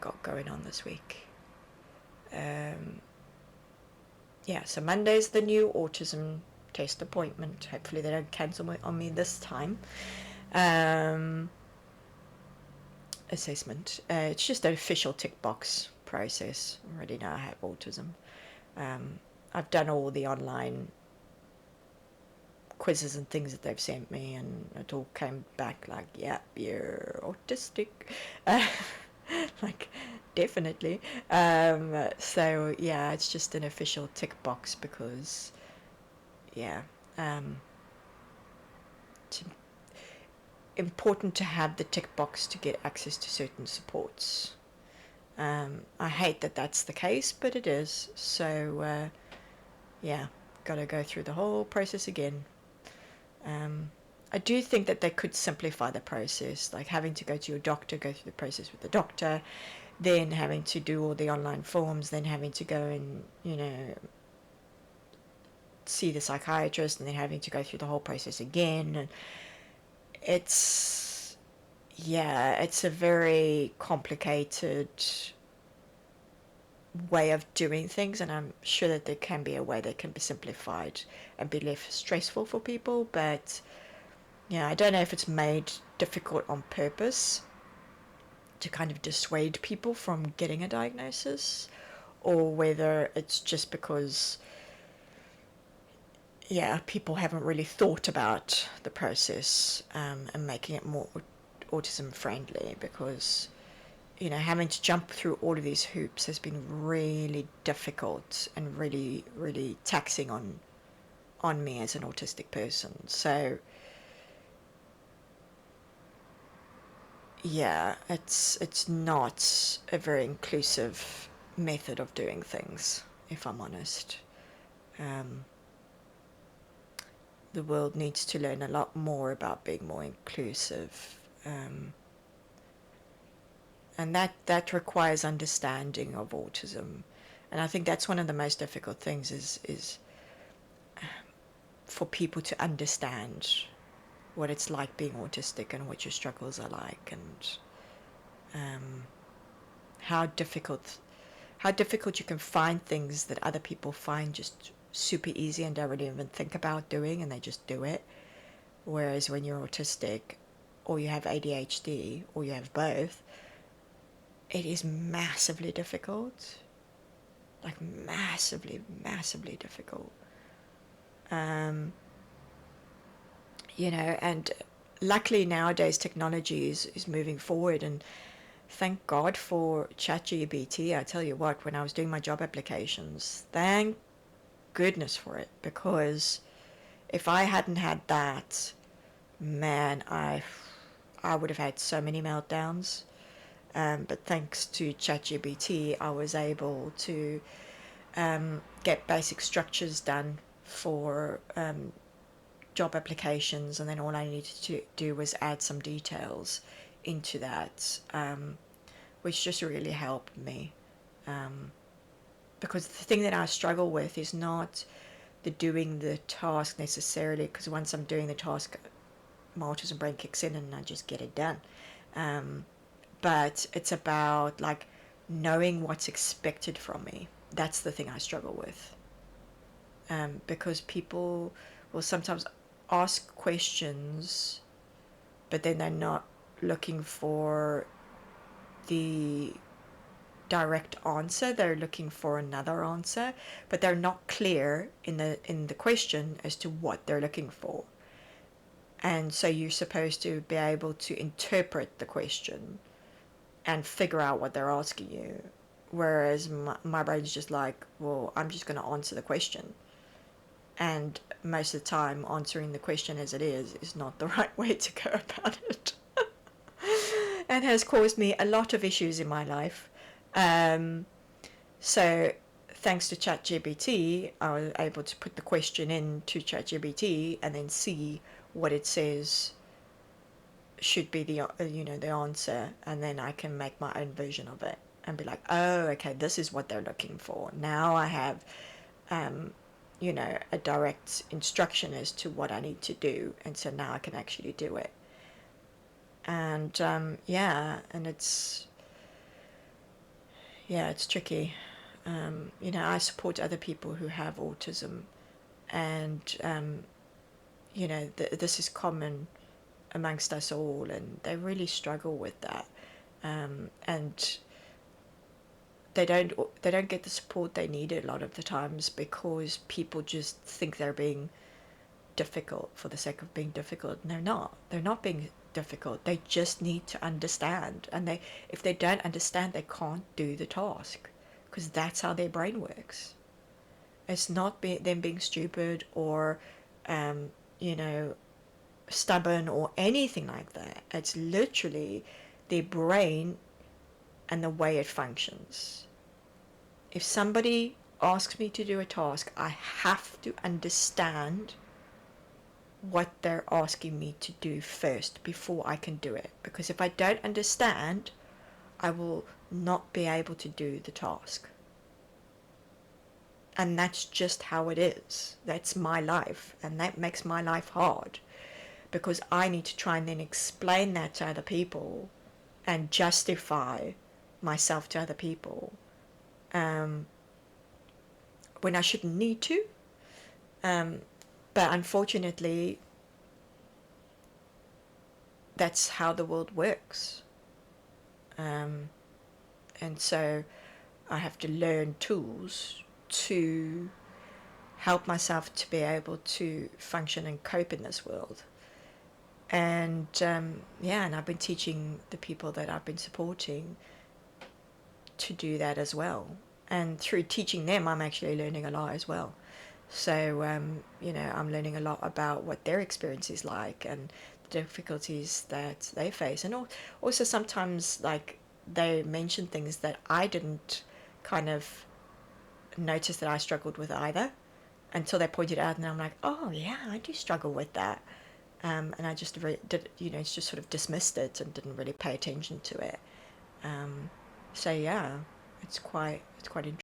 got going on this week. Yeah, so Monday's the new autism test appointment. Hopefully they don't cancel on me this time. Assessment. It's just an official tick box process. I already know I have autism. I've done all the online quizzes and things that they've sent me, and it all came back like, yeah, you're autistic. Like, definitely. So yeah, it's just an official tick box because, yeah, it's important to have the tick box to get access to certain supports. I hate that that's the case, but it is. So yeah, gotta go through the whole process again. I do think that they could simplify the process, like having to go to your doctor, go through the process with the doctor, then having to do all the online forms, then having to go and, see the psychiatrist, and then having to go through the whole process again. And it's a very complicated way of doing things, and I'm sure that there can be a way that can be simplified and be less stressful for people, but I don't know if it's made difficult on purpose to kind of dissuade people from getting a diagnosis, or whether it's just because people haven't really thought about the process, and making it more autism friendly, because having to jump through all of these hoops has been really difficult and really, really taxing on me as an autistic person. So yeah, it's not a very inclusive method of doing things, if I'm honest. The world needs to learn a lot more about being more inclusive, and that requires understanding of autism. And I think that's one of the most difficult things is for people to understand what it's like being autistic and what your struggles are like, and how difficult you can find things that other people find just super easy and don't really even think about doing, and they just do it. Whereas when you're autistic, or you have ADHD, or you have both, it is massively difficult. Like massively, massively difficult. And luckily nowadays technology is moving forward, and thank God for ChatGPT. I tell you what, when I was doing my job applications, thank goodness for it, because if I hadn't had that, man, I would have had so many meltdowns. But thanks to ChatGPT, I was able to get basic structures done for job applications, and then all I needed to do was add some details into that, which just really helped me. Because the thing that I struggle with is not the doing the task necessarily, because once I'm doing the task, my autism brain kicks in and I just get it done. But it's about like knowing what's expected from me. That's the thing I struggle with. Because people will sometimes ask questions, but then they're not looking for the direct answer. They're looking for another answer, but they're not clear in the question as to what they're looking for. And so you're supposed to be able to interpret the question and figure out what they're asking you. Whereas my brain's just like, well, I'm just going to answer the question. And most of the time, answering the question as it is not the right way to go about it. And has caused me a lot of issues in my life. So thanks to ChatGPT, I was able to put the question into ChatGPT and then see what it says should be the answer, and then I can make my own version of it and be like, oh, okay, this is what they're looking for. Now I have a direct instruction as to what I need to do, and so now I can actually do it. And and it's Yeah, it's tricky. You know, I support other people who have autism, and you know, this is common amongst us all, and they really struggle with that. And they don't get the support they need a lot of the times because people just think they're being difficult for the sake of being difficult. And they're not. They're not being difficult. They just need to understand. And if they don't understand, they can't do the task because that's how their brain works. It's not them being stupid or, um, you know, stubborn or anything like that. It's literally their brain and the way it functions. If somebody asks me to do a task, I have to understand what they're asking me to do first before I can do it. Because if I don't understand, I will not be able to do the task. And that's just how it is. That's my life. And that makes my life hard because I need to try and then explain that to other people and justify myself to other people um, when I shouldn't need to. Um, but unfortunately, that's how the world works. Um, and so I have to learn tools to help myself to be able to function and cope in this world. And yeah, and I've been teaching the people that I've been supporting to do that as well. And through teaching them, I'm actually learning a lot as well. So, you know, I'm learning a lot about what their experience is like and the difficulties that they face. And also sometimes, like, they mention things that I didn't kind of notice that I struggled with either until they pointed it out. And I'm like, oh, yeah, I do struggle with that. And I just did, you know, just sort of dismissed it and didn't really pay attention to it. Um, so, yeah, it's quite interesting.